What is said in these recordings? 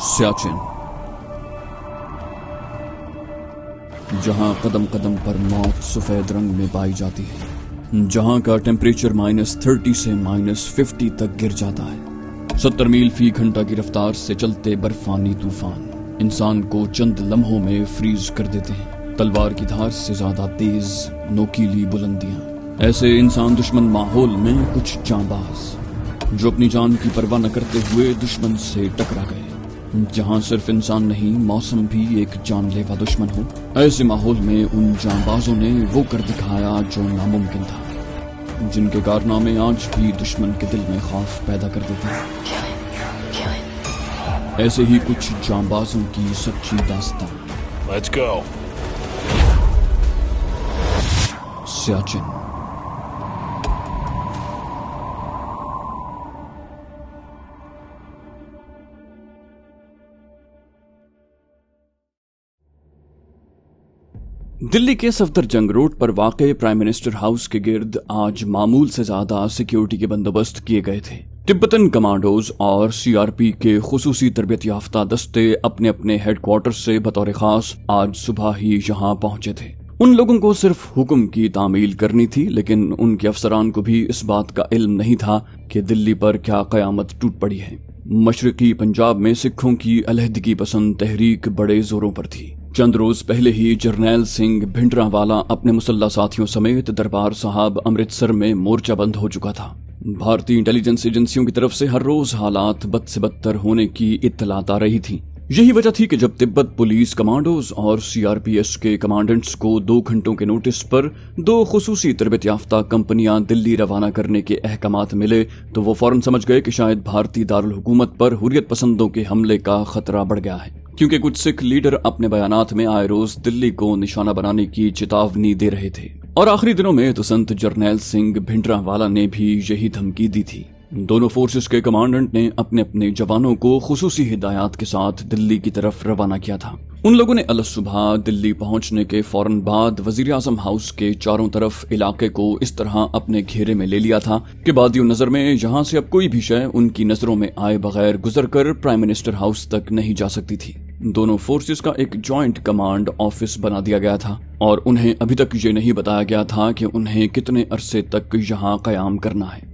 सियाचिन, जहां कदम कदम पर मौत सफेद रंग में पाई जाती है, जहां का टेम्परेचर -30 से -50 तक गिर जाता है। 70 मील फी घंटा की रफ्तार से चलते बर्फानी तूफान इंसान को चंद लम्हों में फ्रीज कर देते हैं। तलवार की धार से ज्यादा तेज नोकीली बुलंदियां। ऐसे इंसान दुश्मन माहौल में कुछ जांबाज जो अपनी जान की परवाह न करते हुए दुश्मन से टकरा गए। जहां सिर्फ इंसान नहीं, मौसम भी एक जानलेवा दुश्मन हो, ऐसे माहौल में उन जांबाजों ने वो कर दिखाया जो नामुमकिन था, जिनके कारनामे आज भी दुश्मन के दिल में खौफ पैदा कर देते हैं। ऐसे ही कुछ जांबाजों की सच्ची दास्तान। Let's go. सियाचिन। दिल्ली के सफदरजंग रोड पर वाक़े प्राइम मिनिस्टर हाउस के गिर्द आज मामूल से ज्यादा सिक्योरिटी के बंदोबस्त किए गए थे। तिब्बतन कमांडोज और सीआरपी के खुसूसी तरबियत याफ्ता दस्ते अपने अपने हेडक्वार्टर से बतौर खास आज सुबह ही यहाँ पहुंचे थे। उन लोगों को सिर्फ हुक्म की तामील करनी थी, लेकिन उनके अफसरान को भी इस बात का इल्म नहीं था कि दिल्ली पर क्या कयामत टूट पड़ी है। मशरकी पंजाब में सिखों की अलहदगी पसंद तहरीक बड़े जोरों पर थी। चंद रोज पहले ही जरनैल सिंह भिंडरावाला अपने मुसल्ला साथियों समेत दरबार साहब अमृतसर में मोर्चाबंद हो चुका था। भारतीय इंटेलिजेंस एजेंसियों की तरफ से हर रोज हालात बद से बदतर होने की इत्तलात आ रही थी। यही वजह थी कि जब तिब्बत पुलिस कमांडोज और सीआरपीएस के कमांडेंट्स को 2 घंटों के नोटिस पर 2 खुसूसी तरबियत याफ्ता कंपनियां दिल्ली रवाना करने के अहकामात मिले, तो वो फौरन समझ गए कि शायद भारतीय दारुल हुकूमत पर हुर्रियत पसंदों के हमले का खतरा बढ़ गया है, क्योंकि कुछ सिख लीडर अपने बयानात में आए रोज दिल्ली को निशाना बनाने की चेतावनी दे रहे थे। और आखिरी दिनों में तो संत जरनैल सिंह भिंडरावाला ने भी यही धमकी दी थी। दोनों फोर्सेस के कमांडेंट ने अपने अपने जवानों को खुसूसी हिदायत के साथ दिल्ली की तरफ रवाना किया था। उन लोगों ने अलग सुबह दिल्ली पहुंचने के फौरन बाद वजीर आजम हाउस के चारों तरफ इलाके को इस तरह अपने घेरे में ले लिया था कि बादियों नजर में यहाँ से अब कोई भी शय उनकी नजरों में आए बगैर गुजर कर प्राइम मिनिस्टर हाउस तक नहीं जा सकती थी। दोनों फोर्सेस का एक जॉइंट कमांड ऑफिस बना दिया गया था और उन्हें अभी तक ये नहीं बताया गया था कि उन्हें कितने अरसे तक यहाँ कयाम करना है।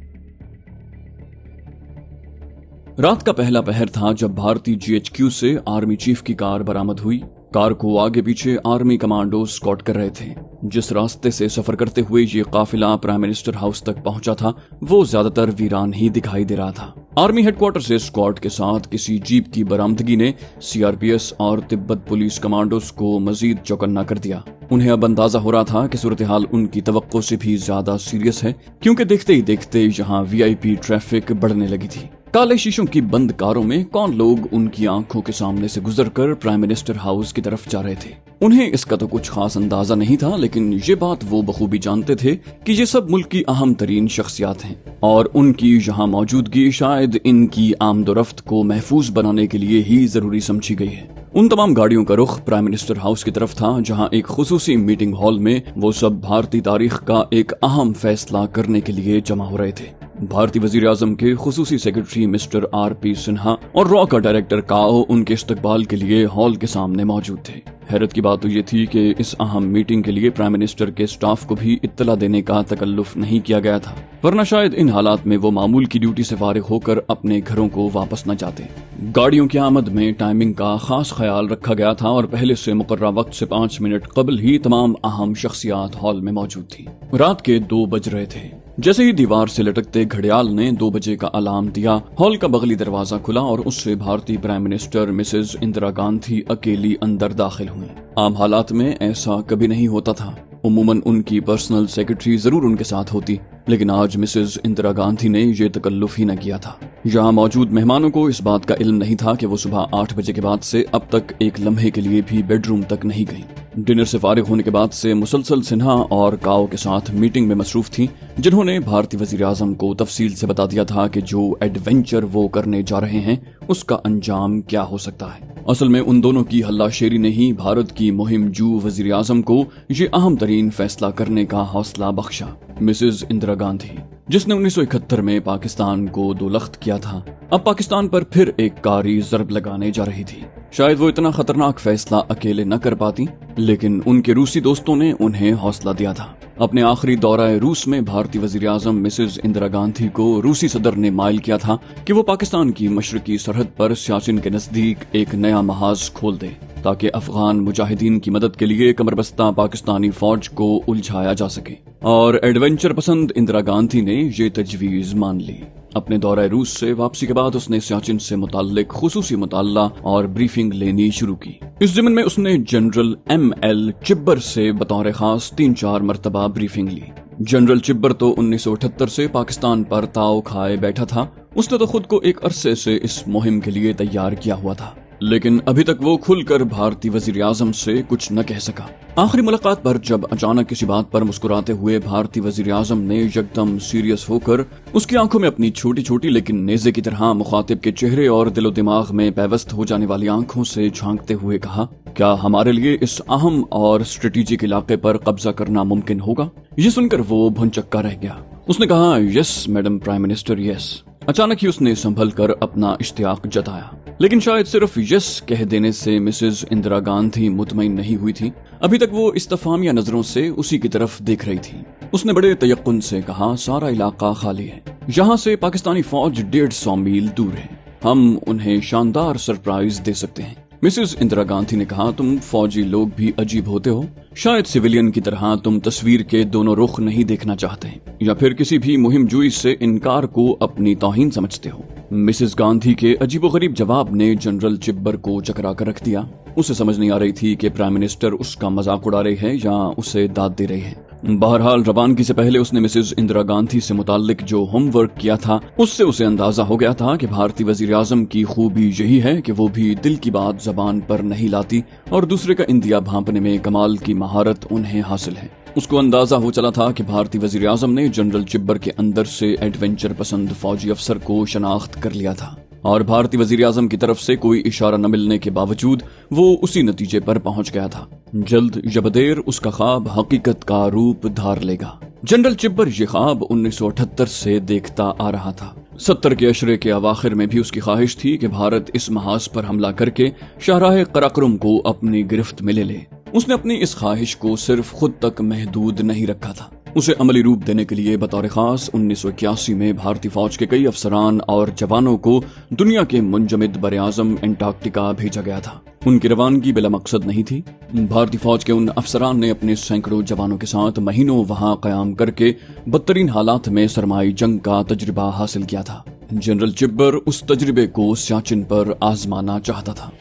रात का पहला पहर था जब भारतीय जीएचक्यू से आर्मी चीफ की कार बरामद हुई। कार को आगे पीछे आर्मी कमांडो स्कॉट कर रहे थे। जिस रास्ते से सफर करते हुए ये काफिला प्राइम मिनिस्टर हाउस तक पहुंचा था, वो ज्यादातर वीरान ही दिखाई दे रहा था। आर्मी हेडक्वार्टर से स्क्वाड के साथ किसी जीप की बरामदगी ने सीआरपीएस और तिब्बत पुलिस कमांडोज को मजीद चौकन्ना कर दिया। उन्हें अब अंदाजा हो रहा था कि सूरत हाल उनकी तवक्को से भी ज्यादा सीरियस है, क्योंकि देखते ही देखते यहाँ वीआईपी ट्रैफिक बढ़ने लगी थी। काले शीशों की बंद कारों में कौन लोग उनकी आंखों के सामने से गुजरकर प्राइम मिनिस्टर हाउस की तरफ जा रहे थे। उन्हें इसका तो कुछ खास अंदाजा नहीं था, लेकिन ये बात वो बखूबी जानते थे कि ये सब मुल्क की अहम तरीन शख्सियात हैं और उनकी यहाँ मौजूदगी शायद इनकी आमदोरफ्त को महफूज बनाने के लिए ही जरूरी समझी गई है। उन तमाम गाड़ियों का रुख प्राइम मिनिस्टर हाउस की तरफ था, जहाँ एक खुसूसी मीटिंग हॉल में वो सब भारतीय तारीख का एक अहम फैसला करने के लिए जमा हो रहे थे। भारतीय वजीर आजम के खुसूसी सेक्रेटरी मिस्टर आरपी सिन्हा और रॉ का डायरेक्टर काओ उनके इस्तकबाल के लिए हॉल के सामने मौजूद थे। हैरत की बात तो ये थी कि इस अहम मीटिंग के लिए प्राइम मिनिस्टर के स्टाफ को भी इत्तला देने का तकल्लुफ नहीं किया गया था, वरना शायद इन हालात में वो मामूल की ड्यूटी से फारिग होकर अपने घरों को वापस न जाते। गाड़ियों की आमद में टाइमिंग का खास ख्याल रखा गया था और पहले से मुकर्रर वक्त से 5 मिनट कबल ही तमाम अहम शख्सियात हॉल में मौजूद थी। रात के 2 बज रहे थे। जैसे ही दीवार से लटकते घड़ियाल ने 2 बजे का अलार्म दिया, हॉल का बगली दरवाजा खुला और उससे भारतीय prime minister Mrs Indira Gandhi अकेली अंदर दाखिल हुई। आम हालात में ऐसा कभी नहीं होता था। उमूमन उनकी पर्सनल सेक्रेटरी जरूर उनके साथ होती, लेकिन आज मिसेज इंदिरा गांधी ने ये तकल्लुफ ही न किया था। यहाँ मौजूद मेहमानों को इस बात का इल्म नहीं था कि वो सुबह 8 बजे के बाद से अब तक एक लम्हे के लिए भी बेडरूम तक नहीं गई। डिनर से फारिग होने के बाद से मुसलसल सिन्हा और काओ के साथ मीटिंग में मसरूफ थी, जिन्होंने भारतीय वजीर आजम को तफसील से बता दिया था कि जो एडवेंचर वो करने जा रहे हैं उसका अंजाम क्या हो सकता है। असल में उन दोनों की हल्लाशेरी ने ही भारत की मुहिम जू वजीर आजम को ये अहम तरीन फैसला करने का हौसला बख्शा। मिसेज इंदिरा गांधी जिसने 1971 में पाकिस्तान को दो लख्त किया था, अब पाकिस्तान पर फिर एक कारी ज़रब लगाने जा रही थी। शायद वो इतना खतरनाक फैसला अकेले न कर पाती, लेकिन उनके रूसी दोस्तों ने उन्हें हौसला दिया था। अपने आखिरी दौरा रूस में भारतीय वज़ीर-ए-आज़म मिसेज इंदिरा गांधी को रूसी सदर ने माइल किया था कि वो पाकिस्तान की मशरकी सरहद पर सियाचिन के नजदीक एक नया महाज खोल दे, ताकि अफगान मुजाहिदीन की मदद के लिए कमरबस्ता पाकिस्तानी फौज को उलझाया जा सके। और एडवेंचर पसंद इंदिरा गांधी ने ये तजवीज मान ली। अपने दौरा रूस से वापसी के बाद उसने सियाचिन से मुताल्लिक खुसूसी मुताल्ला और ब्रीफिंग लेनी शुरू की। इस ज़िम्न में उसने जनरल ML चिब्बर से बतौर खास 3-4 मरतबा ब्रीफिंग ली। जनरल चिब्बर तो 1978 से पाकिस्तान पर ताव खाए बैठा था। उसने तो खुद को एक अरसे से इस मुहिम के लिए तैयार किया हुआ था, लेकिन अभी तक वो खुलकर भारतीय वज़ीर-ए-आज़म से कुछ न कह सका। आखिरी मुलाकात पर जब अचानक किसी बात पर मुस्कुराते हुए भारतीय वज़ीर-ए-आज़म ने यकदम सीरियस होकर उसकी आंखों में अपनी छोटी छोटी लेकिन नेज़े की तरह मुखातिब के चेहरे और दिलो दिमाग में पैवस्त हो जाने वाली आंखों से झांकते हुए कहा, क्या हमारे लिए इस अहम और स्ट्रेटेजिक इलाके पर कब्जा करना मुमकिन होगा? ये सुनकर वो भुनचक्का रह गया। उसने कहा, yes madam prime minister, yes. अचानक ही उसने संभल कर अपना इश्तियाक जताया, लेकिन शायद सिर्फ यस कह देने से मिसेज इंदिरा गांधी मुतमईन नहीं हुई थी। अभी तक वो इस्तफामिया नजरों से उसी की तरफ देख रही थी। उसने बड़े तयक्कुन से कहा, सारा इलाका खाली है, यहाँ से पाकिस्तानी फौज 150 मील दूर है, हम उन्हें शानदार सरप्राइज दे सकते हैं। मिसेज इंदिरा गांधी ने कहा, तुम फौजी लोग भी अजीब होते हो, शायद सिविलियन की तरह तुम तस्वीर के दोनों रुख नहीं देखना चाहते, या फिर किसी भी मुहिम जुई से इनकार को अपनी तौहीन समझते हो। मिसेज गांधी के अजीबोगरीब जवाब ने जनरल चिब्बर को चकरा कर रख दिया। उसे समझ नहीं आ रही थी कि प्राइम मिनिस्टर उसका मजाक उड़ा रहे हैं या उसे दाद दे रहे हैं। बहरहाल रवानगी से पहले उसने मिसेज इंदिरा गांधी से मुताल्लिक जो होमवर्क किया था, उससे उसे अंदाजा हो गया था कि भारतीय वज़ीर-ए-आज़म की खूबी यही है कि वो भी दिल की बात जबान पर नहीं लाती और दूसरे का इंदिया भांपने में कमाल की महारत उन्हें हासिल है। उसको अंदाजा हो चला था कि भारतीय वज़ीर-ए-आज़म ने जनरल चिब्बर के अंदर से एडवेंचर पसंद फौजी अफसर को शनाख्त कर लिया था, और भारतीय वज़ीर-ए-आज़म की तरफ से कोई इशारा न मिलने के बावजूद वो उसी नतीजे पर पहुंच गया था। जल्द या बदेर उसका ख्वाब हकीकत का रूप धार लेगा। जनरल चिब्बर ये ख्वाब 1978 से देखता आ रहा था। 70 के अशरे के अवाखिर में भी उसकी ख्वाहिश थी कि भारत इस महाज पर हमला करके शाहराह कराकरम को अपनी गिरफ्त में ले ले। उसने अपनी इस ख्वाहिश को सिर्फ खुद तक महदूद नहीं रखा था, उसे अमली रूप देने के लिए बतौर खास 1981 में भारतीय फौज के कई अफसरान और जवानों को दुनिया के मुंजमिद बरे-आज़म एंटार्क्टिका भेजा गया था। उनकी रवानगी बिला मकसद नहीं थी। भारतीय फौज के उन अफसरान ने अपने सैकड़ों जवानों के साथ महीनों वहां कयाम करके बदतरीन हालात में सरमाई जंग का तजुर्बा हासिल किया था। जनरल चिब्बर उस तजुर्बे को सियाचिन पर आजमाना चाहता था।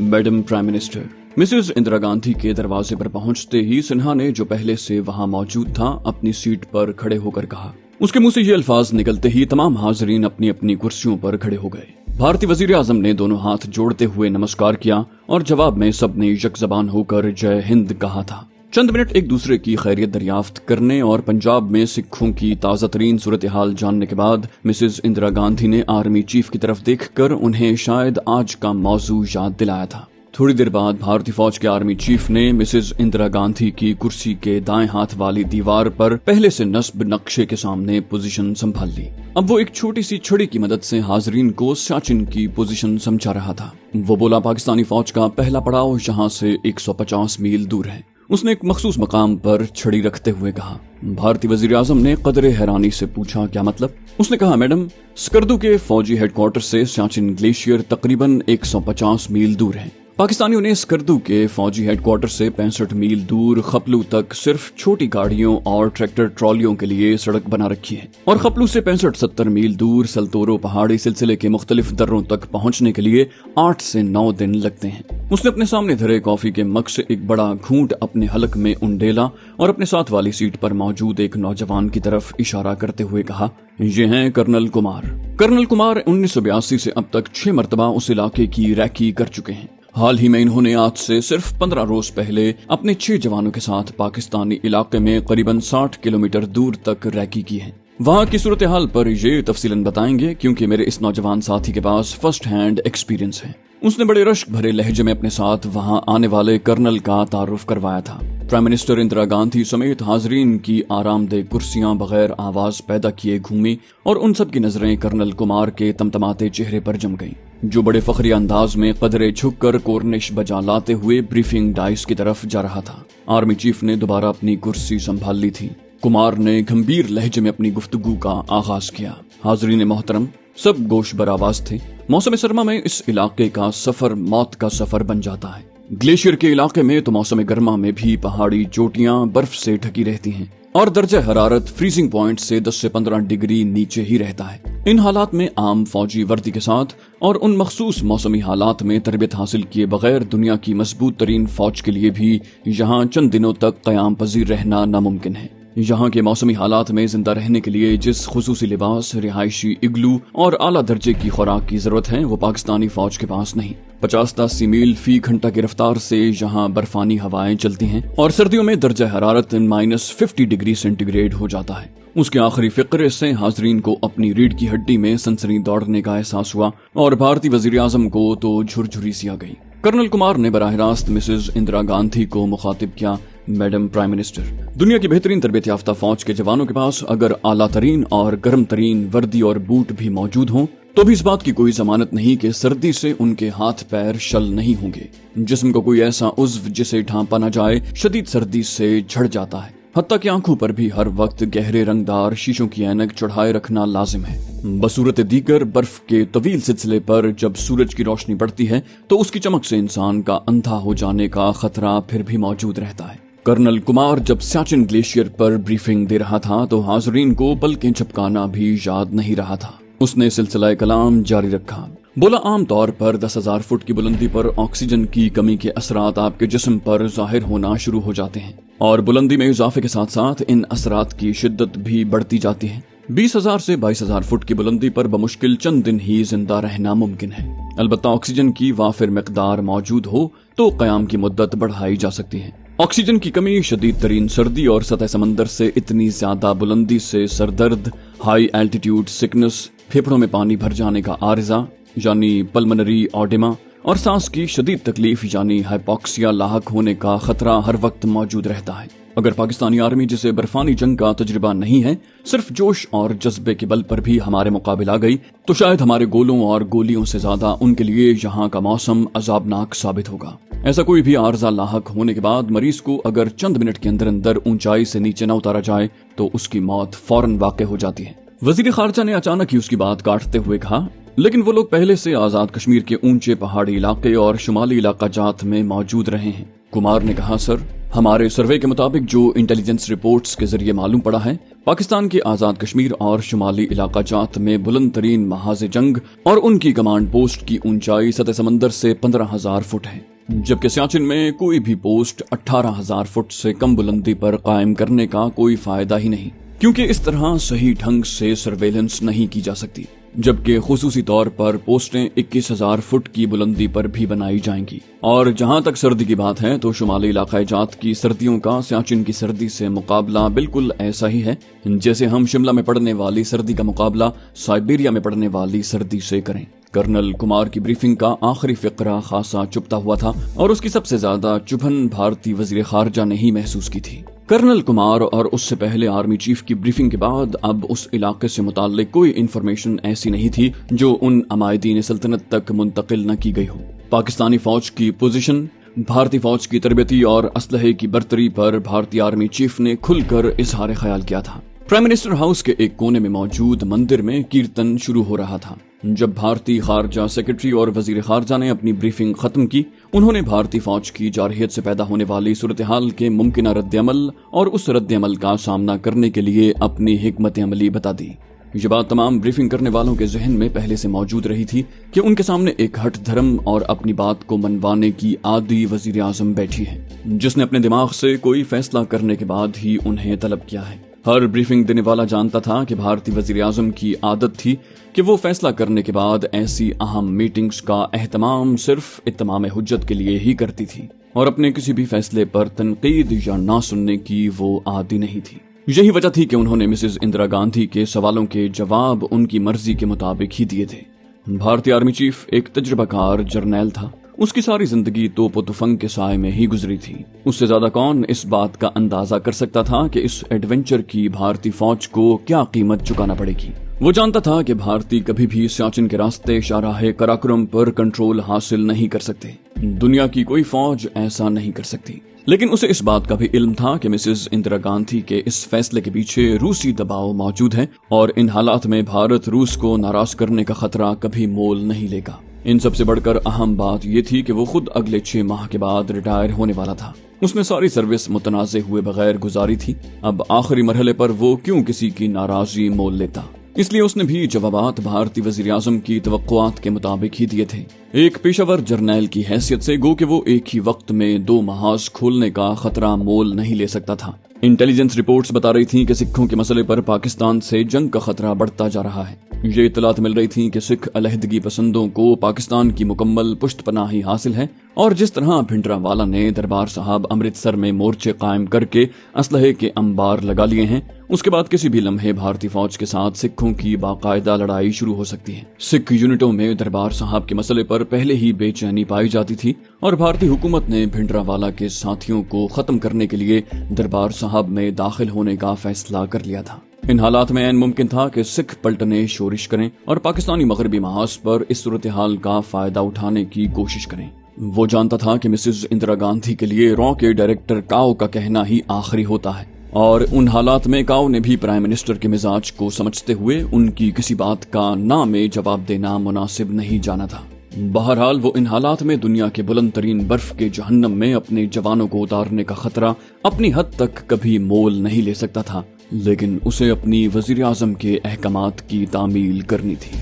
Madam prime minister, Mrs Indira Gandhi के दरवाजे पर पहुंचते ही सिन्हा ने, जो पहले से वहां मौजूद था, अपनी सीट पर खड़े होकर कहा। उसके मुंह से ये अल्फाज निकलते ही तमाम हाजरीन अपनी अपनी कुर्सियों पर खड़े हो गए। भारतीय वज़ीर-ए-आज़म ने दोनों हाथ जोड़ते हुए नमस्कार किया और जवाब में सबने यकज़बान होकर जय हिंद कहा था। चंद मिनट एक दूसरे की खैरियत दरियाफ्त करने और पंजाब में सिखों की ताज़ा तरीन सूरत हाल जानने के बाद मिसेज इंदिरा गांधी ने आर्मी चीफ की तरफ देखकर उन्हें शायद आज का मौजू याद दिलाया था। थोड़ी देर बाद भारतीय फौज के आर्मी चीफ ने मिसेज इंदिरा गांधी की कुर्सी के दाएं हाथ वाली दीवार पर पहले से नस्ब नक्शे के सामने पोजीशन संभाल ली। अब वो एक छोटी सी छड़ी की मदद से हाजरीन को सियाचिन की पोजीशन समझा रहा था। वो बोला, पाकिस्तानी फौज का पहला पड़ाव यहाँ से 150 मील दूर है। उसने एक मखसूस मकाम पर छड़ी रखते हुए कहा। भारतीय वज़ीर-ए-आज़म ने कदरे हैरानी से पूछा, क्या मतलब? उसने कहा, मैडम, स्कर्दू के फौजी हेडक्वार्टर से सियाचिन ग्लेशियर तकरीबन 150 मील दूर है। पाकिस्तानियों ने स्कर्दू के फौजी हेडक्वार्टर से 65 मील दूर खपलू तक सिर्फ छोटी गाड़ियों और ट्रैक्टर ट्रॉलियों के लिए सड़क बना रखी है, और खपलू से 65-70 मील दूर सल्तोरो पहाड़ी सिलसिले के मुख्तलिफ दर्रों तक पहुंचने के लिए 8 से 9 दिन लगते हैं। उसने अपने सामने धरे कॉफी के मग से एक बड़ा घूंट अपने हलक में उंडेला और अपने साथ वाली सीट पर मौजूद एक नौजवान की तरफ इशारा करते हुए कहा, ये हैं कर्नल कुमार। कर्नल कुमार 1982 से अब तक 6 मरतबा उस इलाके की रैकी कर चुके हैं। हाल ही में इन्होंने आज से सिर्फ 15 रोज पहले अपने 6 जवानों के साथ पाकिस्तानी इलाके में करीबन 60 किलोमीटर दूर तक रैकी की है। वहाँ की सूरत हाल पर ये तफसीलन बताएंगे, क्योंकि मेरे इस नौजवान साथी के पास फर्स्ट हैंड एक्सपीरियंस है। उसने बड़े रश्क भरे लहजे में अपने साथ वहाँ आने वाले कर्नल का तारुफ करवाया था। प्राइम मिनिस्टर इंदिरा गांधी समेत हाजरीन की आरामदेह कुर्सियां बगैर आवाज पैदा किए घूमी और उन सब की नजरें कर्नल कुमार के तमतमाते चेहरे पर जम गईं, जो बड़े फखरी अंदाज में कदरे झुककर कोर्निश बजा लाते हुए ब्रीफिंग डाइस की तरफ जा रहा था। आर्मी चीफ ने दोबारा अपनी कुर्सी संभाल ली थी। कुमार ने गंभीर लहजे में अपनी गुफ्तगू का आगाज किया। हाजरीन मोहतरम, सब गोश बरावाज थे। मौसम सरमा में इस इलाके का सफर मौत का सफर बन जाता है। ग्लेशियर के इलाके में तो मौसम गर्मा में भी पहाड़ी चोटियां बर्फ से ढकी रहती हैं और दर्जा हरारत फ्रीजिंग पॉइंट से 10 से 15 डिग्री नीचे ही रहता है। इन हालात में आम फौजी वर्दी के साथ और उन मखसूस मौसमी हालात में तरबियत हासिल किए बगैर दुनिया की मजबूत तरीन फौज के लिए भी यहाँ चंद दिनों तक कयाम पजीर रहना नामुमकिन है। यहाँ के मौसमी हालात में जिंदा रहने के लिए जिस खुसूसी लिबास, रिहायशी इग्लू और आला दर्जे की खुराक की जरूरत है वो पाकिस्तानी फौज के पास नहीं। 50-80 मील फी घंटा की रफ्तार से यहाँ बर्फानी हवाएं चलती हैं और सर्दियों में दर्जा हरारत -50 डिग्री सेंटीग्रेड हो जाता है। उसके आखिरी फिक्रे से हाजरीन को अपनी रीढ़ की हड्डी में सनसनी दौड़ने का एहसास हुआ और भारतीय वजीर आजम को तो झुरझुरी सी आ गई। कर्नल कुमार ने बराह रास्त मिसेज इंदिरा गांधी को मुखातिब किया, मैडम प्राइम मिनिस्टर, दुनिया की बेहतरीन तरबियत याफ्ता फौज के जवानों के पास अगर आला तरीन और गर्म तरीन वर्दी और बूट भी मौजूद हों तो भी इस बात की कोई जमानत नहीं कि सर्दी से उनके हाथ पैर शल नहीं होंगे। जिस्म को कोई ऐसा उज्व जिसे ढांपा न जाए शदीद सर्दी से झड़ जाता है। हत्ता कि आंखों पर भी हर वक्त गहरे रंगदार शीशों की ऐनक चढ़ाए रखना लाजिम है। बसूरत दीगर बर्फ के तवील सिलसिले पर जब सूरज की रोशनी बढ़ती है तो उसकी चमक से इंसान का अंधा हो जाने का खतरा फिर भी मौजूद रहता है। कर्नल कुमार जब सियाचिन ग्लेशियर पर ब्रीफिंग दे रहा था तो हाजरीन को पलकें झपकाना भी याद नहीं रहा था। उसने सिलसिला कलाम जारी रखा। बोला, आम तौर पर 10,000 फुट की बुलंदी पर ऑक्सीजन की कमी के असरात आपके जिस्म पर जाहिर होना शुरू हो जाते हैं और बुलंदी में इजाफे के साथ साथ इन असरात की शिद्दत भी बढ़ती जाती है। 20,000 से 22,000 फुट की बुलंदी पर बमुश्किल चंद दिन ही जिंदा रहना मुमकिन है। अलबत्ता ऑक्सीजन की वाफिर मिकदार मौजूद हो तो कयाम की मुद्दत बढ़ाई जा सकती है। ऑक्सीजन की कमी, शदीद तरीन सर्दी और सतह समंदर से इतनी ज्यादा बुलंदी से सरदर्द, हाई एल्टीट्यूड सिकनेस, फेफड़ों में पानी भर जाने का आरिजा यानी पल्मनरी ऑडेमा और सांस की शदीद तकलीफ यानी हाइपोक्सिया लाहक होने का खतरा हर वक्त मौजूद रहता है। अगर पाकिस्तानी आर्मी जिसे बर्फानी जंग का तजुर्बा नहीं है सिर्फ जोश और जज्बे के बल पर भी हमारे मुकाबले आ गई तो शायद हमारे गोलों और गोलियों से ज्यादा उनके लिए यहाँ का मौसम अजाबनाक साबित होगा। ऐसा कोई भी आर्जा लाहक होने के बाद मरीज को अगर चंद मिनट के अंदर अंदर ऊंचाई से नीचे न उतारा जाए तो उसकी मौत फौरन वाक़ हो जाती है। वजीर खारजा ने अचानक ही उसकी बात काटते हुए कहा, लेकिन वो लोग पहले से आजाद कश्मीर के ऊंचे पहाड़ी इलाके और शुमाली इलाका जात में मौजूद रहे हैं। कुमार ने कहा, सर, हमारे सर्वे के मुताबिक जो इंटेलिजेंस रिपोर्ट्स के जरिए मालूम पड़ा है, पाकिस्तान के आजाद कश्मीर और शुमाली इलाका जात में बुलंद तरीन महाजे जंग और उनकी कमांड पोस्ट की ऊंचाई सतह समंदर से 15,000 फुट है, जबकि सियाचिन में कोई भी पोस्ट 18,000 फुट से कम बुलंदी पर कायम करने का कोई फायदा ही नहीं, क्योंकि इस तरह सही ढंग से सर्वेलेंस नहीं की जा सकती। जबकि खुसूसी तौर पर पोस्टें 21,000 फुट की बुलंदी पर भी बनाई जाएंगी। और जहां तक सर्दी की बात है तो शुमाली इलाका जात की सर्दियों का सियाचिन की सर्दी से मुकाबला बिल्कुल ऐसा ही है जैसे हम शिमला में पड़ने वाली सर्दी का मुकाबला साइबेरिया में पड़ने वाली सर्दी से करें। कर्नल कुमार की ब्रीफिंग का आखिरी फिक्रा खासा चुभता हुआ था और उसकी सबसे ज्यादा चुभन भारतीय वजीर खारजा ने ही महसूस की थी। कर्नल कुमार और उससे पहले आर्मी चीफ की ब्रीफिंग के बाद अब उस इलाके से मुताल्लिक कोई इन्फॉर्मेशन ऐसी नहीं थी जो उन अमायदीन सल्तनत तक मुंतकिल न की गई हो। पाकिस्तानी फौज की पोजीशन, भारतीय फौज की तरबियती और असलहे की बर्तरी पर भारतीय आर्मी चीफ ने खुलकर इजहार ख्याल किया था। प्राइम मिनिस्टर हाउस के एक कोने में मौजूद मंदिर में कीर्तन शुरू हो रहा था। जब भारतीय खारजा सेक्रेटरी और वजीर खारजा ने अपनी ब्रीफिंग खत्म की, उन्होंने भारतीय फौज की जारहियत से पैदा होने वाली सूरत हाल के मुमकिन रद्द-ए-अमल और उस रद्द-ए-अमल का सामना करने के लिए अपनी हिकमत अमली बता दी। ये बात तमाम ब्रीफिंग करने वालों के जहन में पहले से मौजूद रही थी कि उनके सामने एक हठ धर्म और अपनी बात को मनवाने की आदी वजीर आजम बैठी है, जिसने अपने दिमाग से कोई फैसला करने के बाद ही उन्हें तलब किया है। हर ब्रीफिंग देने वाला जानता था कि भारतीय वजीर आजम की आदत थी कि वो फैसला करने के बाद ऐसी अहम मीटिंग्स का एहतमाम सिर्फ इत्माम हुज्जत के लिए ही करती थी और अपने किसी भी फैसले पर तनकीद या ना सुनने की वो आदी नहीं थी। यही वजह थी कि उन्होंने मिसेज इंदिरा गांधी के सवालों के जवाब उनकी मर्जी के मुताबिक ही दिए थे। भारतीय आर्मी चीफ एक तजुर्बाकार जर्नैल था। उसकी सारी जिंदगी तोप तुफंग के साए में ही गुजरी थी। उससे ज्यादा कौन इस बात का अंदाजा कर सकता था कि इस एडवेंचर की भारतीय फौज को क्या कीमत चुकाना पड़ेगी। वो जानता था कि भारतीय कभी भी सियाचिन के रास्ते शाहराहे कराकोरम पर कंट्रोल हासिल नहीं कर सकते। दुनिया की कोई फौज ऐसा नहीं कर सकती। लेकिन उसे इस बात का भी इल्म था कि मिसेस इंदिरा गांधी के इस फैसले के पीछे रूसी दबाव मौजूद है और इन हालात में भारत रूस को नाराज करने का खतरा कभी मोल नहीं लेगा। इन सबसे बढ़कर अहम बात ये थी कि वो खुद अगले 6 माह के बाद रिटायर होने वाला था। उसने सारी सर्विस मुतनाज़े हुए बगैर गुजारी थी। अब आखिरी मरहले पर वो क्यों किसी की नाराजगी मोल लेता। इसलिए उसने भी जवाबात भारतीय वज़ीर आज़म की तवक्कुआत के मुताबिक ही दिए थे। एक पेशावर जर्नैल की हैसियत से गो कि वो एक ही वक्त में 2 महाज खोलने का खतरा मोल नहीं ले सकता था। इंटेलिजेंस रिपोर्ट्स बता रही थीं कि सिखों के मसले पर पाकिस्तान से जंग का खतरा बढ़ता जा रहा है। ये इत्तलात मिल रही थी कि सिख अलहदगी पसंदों को पाकिस्तान की मुकम्मल पुष्टपनाही हासिल है और जिस तरह भिंडरावाला ने दरबार साहब अमृतसर में मोर्चे कायम करके असलहे के अंबार लगा लिए हैं, उसके बाद किसी भी लम्हे भारतीय फौज के साथ सिखों की बाकायदा लड़ाई शुरू हो सकती है। सिख यूनिटों में दरबार साहब के मसले पर पहले ही बेचैनी पाई जाती थी और भारतीय हुकूमत ने भिंडरावाला के साथियों को खत्म करने के लिए दरबार साहब में दाखिल होने का फैसला कर लिया था। इन हालात में ऐन मुमकिन था कि सिख पलटने शोरिश करें और पाकिस्तानी मगरबी महाज पर इस सूरत हाल का फायदा उठाने की कोशिश करें। वो जानता था कि मिसेस इंदिरा गांधी के लिए रॉ के डायरेक्टर काओ का कहना ही आखिरी होता है और उन हालात में काओ ने भी प्राइम मिनिस्टर के मिजाज को समझते हुए उनकी किसी बात का ना में जवाब देना मुनासिब नहीं जाना था। बहरहाल वो इन हालात में दुनिया के बुलंद तरीन बर्फ के जहन्नम में अपने जवानों को उतारने का खतरा अपनी हद तक कभी मोल नहीं ले सकता था, लेकिन उसे अपनी वजीर आजम के अहकामात की तामील करनी थी।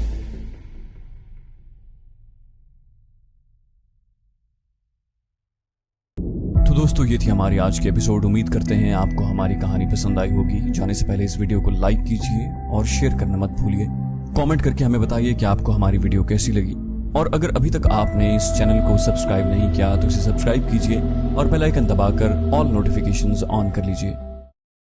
तो दोस्तों, ये थी हमारी आज की एपिसोड। उम्मीद करते हैं आपको हमारी कहानी पसंद आई होगी। जाने से पहले इस वीडियो को लाइक कीजिए और शेयर करना मत भूलिए। कमेंट करके हमें बताइए कि आपको हमारी वीडियो कैसी लगी और अगर अभी तक आपने इस चैनल को सब्सक्राइब नहीं किया तो इसे सब्सक्राइब कीजिए और बेल आइकन दबाकर ऑल नोटिफिकेशंस ऑन कर लीजिए।